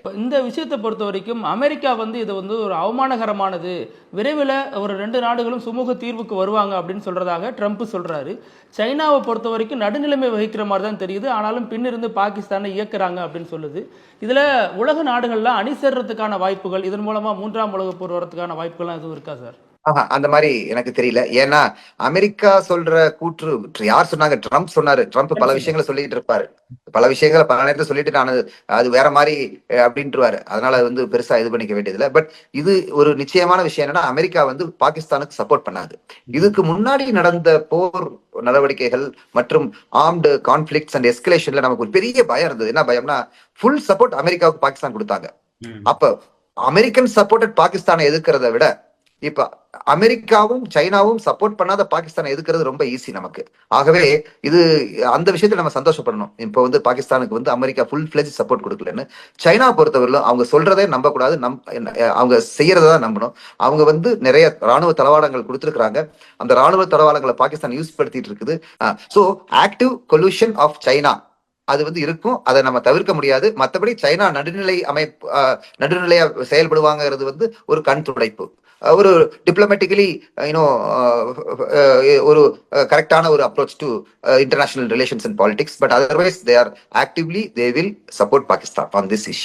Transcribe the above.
இப்போ இந்த விஷயத்தை பொறுத்த வரைக்கும் அமெரிக்கா இது ஒரு அவமானகரமானது, விரைவில் ஒரு 2 நாடுகளும் சுமூக தீர்வுக்கு வருவாங்க அப்படின்னு சொல்றதாக ட்ரம்ப் சொல்றாரு. சைனாவை பொறுத்த வரைக்கும் நடுநிலைமை வகிக்கிற மாதிரி தான் தெரியுது, ஆனாலும் பின்னிருந்து பாகிஸ்தானை இயக்குறாங்க அப்படின்னு சொல்லுது. இதுல உலக நாடுகள்லாம் அணி சேர்றதுக்கான வாய்ப்புகள், இதன் மூலமா 3ஆம் உலகப் போர் வரதுக்கான வாய்ப்புகள்லாம் எதுவும் இருக்கா சார்? அந்த மாதிரி எனக்கு தெரியல. ஏன்னா அமெரிக்கா சொல்ற கூற்று யார் சொன்னாங்க? ட்ரம்ப் சொன்னாரு. ட்ரம்ப் பல விஷயங்களை சொல்லிட்டு இருப்பாரு. பல விஷயங்களை பல நேரத்தில் சொல்லிட்டு நான் அது வேற மாதிரி அப்படின்ட்டுருவாரு. அதனால பெருசா இது பண்ணிக்க வேண்டியதில்லை. பட் இது ஒரு நிச்சயமான விஷயம் என்னன்னா, அமெரிக்கா பாகிஸ்தானுக்கு சப்போர்ட் பண்ணாது. இதுக்கு முன்னாடி நடந்த போர் நடவடிக்கைகள் மற்றும் ஆர்ம்டு கான்ஃபிளிக்ட்ஸ் அண்ட் எஸ்கலேஷன்ல நமக்கு ஒரு பெரிய பயம் இருந்தது. என்ன பயம்னா, ஃபுல் சப்போர்ட் அமெரிக்காவுக்கு பாகிஸ்தான் கொடுத்தாங்க. அப்ப அமெரிக்கன் சப்போர்ட்டட் பாகிஸ்தானை எதிர்க்கிறத விட இப்ப அமெரிக்காவும் சைனாவும் சப்போர்ட் பண்ணாத பாகிஸ்தானை எதுக்கிறது ரொம்ப ஈஸி நமக்கு. ஆகவே இது அந்த விஷயத்துல நம்ம சந்தோஷப்படணும். இப்ப பாகிஸ்தானுக்கு அமெரிக்கா ஃபுல் ஃபிளெஜ் சப்போர்ட் கொடுக்கலன்னு. சைனா பொறுத்தவரையிலும் அவங்க சொல்றதே நம்ப கூடாது, அவங்க செய்யறதான் நம்பணும். அவங்க நிறைய ராணுவ தளவாடங்கள் கொடுத்திருக்கிறாங்க. அந்த ராணுவ தளவாடங்களை பாகிஸ்தான் யூஸ் படுத்திட்டு இருக்குது. So active collusion of China அது இருக்கும். அதை நம்ம தவிர்க்க முடியாது. மற்றபடி சைனா நடுநிலையா செயல்படுவாங்கிறது ஒரு கண் துடைப்பு. ஒரு டிப்ளமேட்டிக்கலி ஒரு கரெக்டான ஒரு approach to international relations and politics. But otherwise they will support Pakistan on this issue.